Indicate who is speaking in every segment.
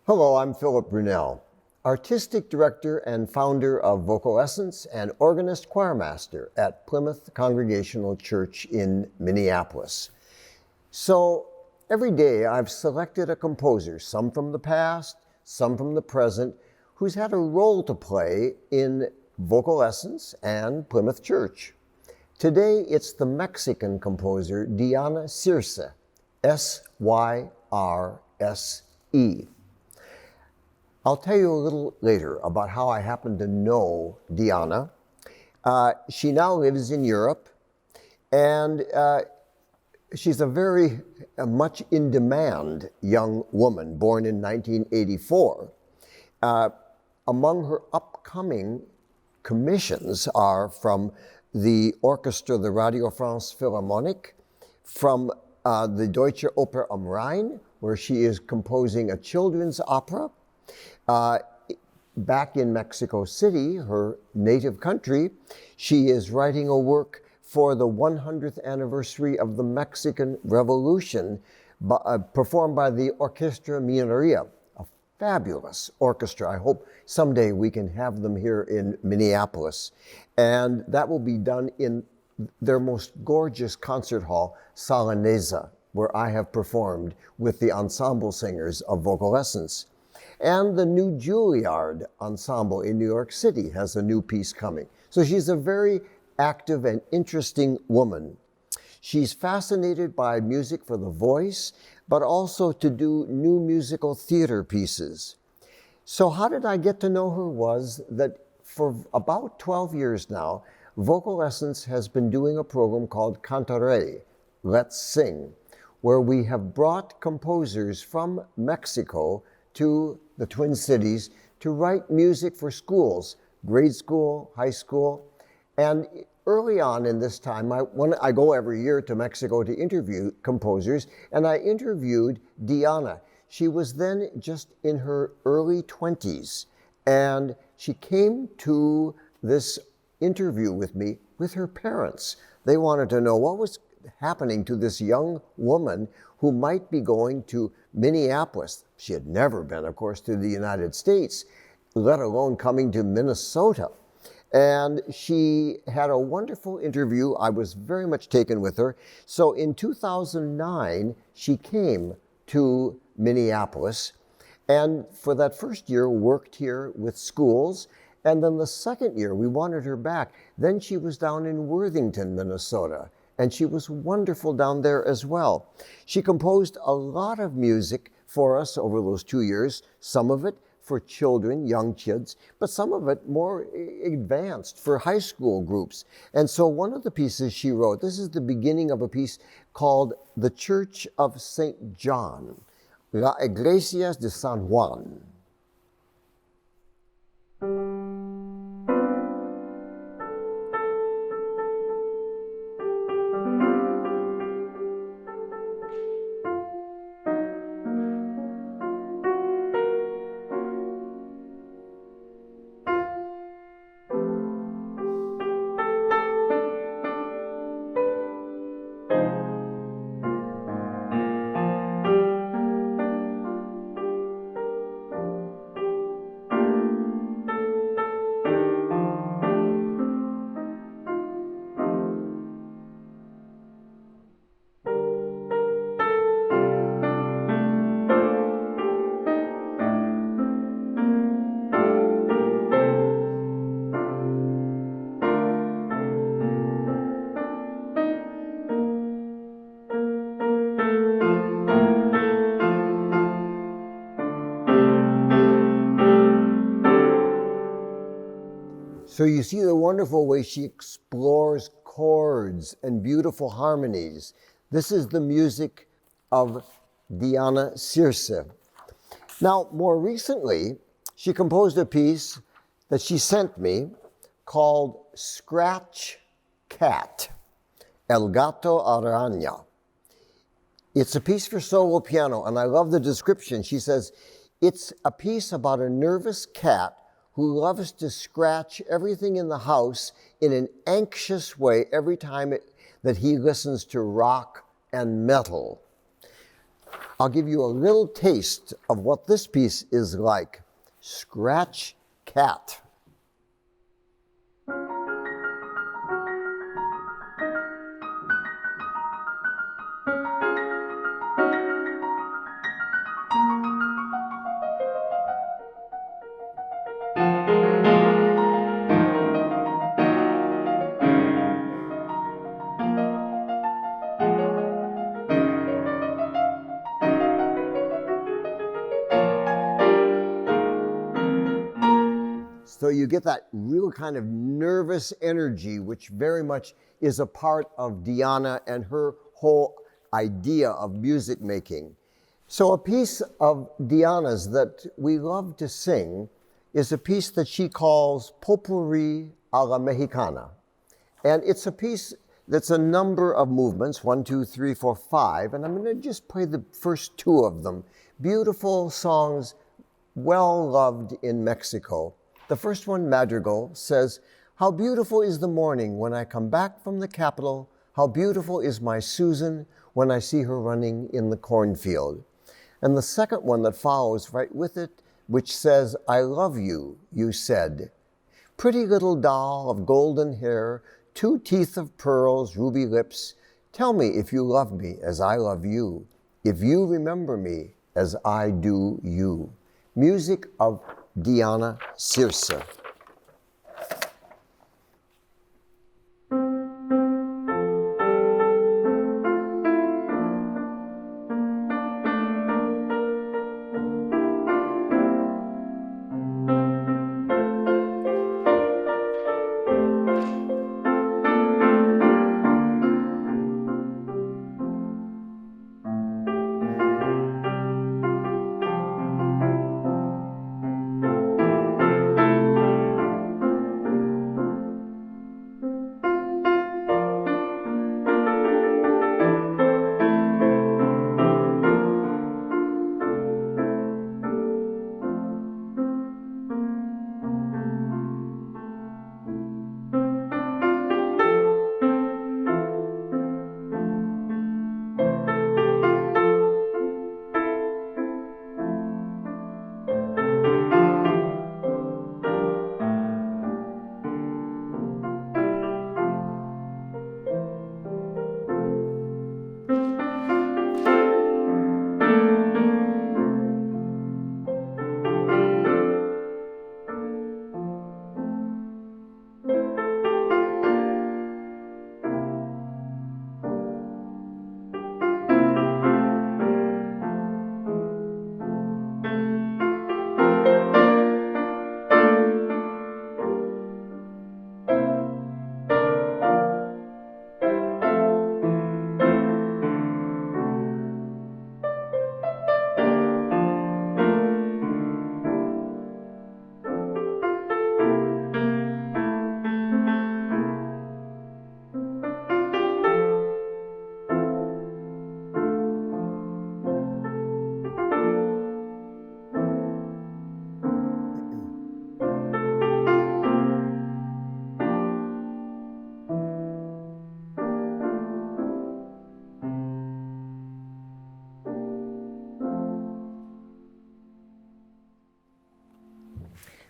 Speaker 1: Hello, I'm Philip Brunelle, Artistic Director and founder of VocalEssence and organist choirmaster at Plymouth Congregational Church in Minneapolis. So every day I've selected a composer, some from the past, some from the present, who's had a role to play in VocalEssence and Plymouth Church. Today it's the Mexican composer Diana Syrse, S-Y-R-S-E. I'll tell you a little later about how I happen to know Diana. She now lives in Europe, and she's a very much in demand young woman, born in 1984. Among her upcoming commissions are from the orchestra, the Radio France Philharmonic, from the Deutsche Oper am Rhein, where she is composing a children's opera. Back in Mexico City, her native country, she is writing a work for the 100th anniversary of the Mexican Revolution, performed by the Orchestra Minería, a fabulous orchestra. I hope someday we can have them here in Minneapolis. And that will be done in their most gorgeous concert hall, Sala Neza, where I have performed with the ensemble singers of VocalEssence. And the new Juilliard Ensemble in New York City has a new piece coming. So she's a very active and interesting woman. She's fascinated by music for the voice, but also to do new musical theater pieces. So how did I get to know her was that for about 12 years now, VocalEssence has been doing a program called Cantaré, Let's Sing, where we have brought composers from Mexico to the Twin Cities to write music for schools, grade school, high school. And early on in this time, I go every year to Mexico to interview composers, and I interviewed Diana. She was then just in her early 20s, and she came to this interview with me with her parents. They wanted to know what was happening to this young woman who might be going to Minneapolis. She had never been, of course, to the United States, let alone coming to Minnesota. And she had a wonderful interview. I was very much taken with her. So in 2009, she came to Minneapolis, and for that first year worked here with schools. And then the second year, we wanted her back. Then she was down in Worthington, Minnesota, and she was wonderful down there as well. She composed a lot of music for us over those 2 years, some of it for children, young kids, but some of it more advanced for high school groups. And so one of the pieces she wrote, this is the beginning of a piece called The Church of St. John, La Iglesia de San Juan. So you see the wonderful way she explores chords and beautiful harmonies. This is the music of Diana Syrse. Now, more recently, she composed a piece that she sent me called Scratch Cat, El Gato Araña. It's a piece for solo piano, and I love the description. She says, it's a piece about a nervous cat who loves to scratch everything in the house in an anxious way every time that he listens to rock and metal. I'll give you a little taste of what this piece is like. Scratch Cat. So you get that real kind of nervous energy, which very much is a part of Diana and her whole idea of music making. So a piece of Diana's that we love to sing is a piece that she calls Popurri a la Mexicana. And it's a piece that's a number of movements, 1, 2, 3, 4, 5, and I'm going to just play the first two of them. Beautiful songs, well loved in Mexico. The first one, Madrigal, says, "How beautiful is the morning when I come back from the capital. How beautiful is my Susan when I see her running in the cornfield." And the second one that follows right with it, which says, "I love you, you said. Pretty little doll of golden hair, 2 teeth of pearls, ruby lips. Tell me if you love me as I love you, if you remember me as I do you." Music of Diana Syrse.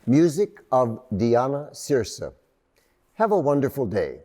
Speaker 1: Music of Diana Syrse. Have a wonderful day.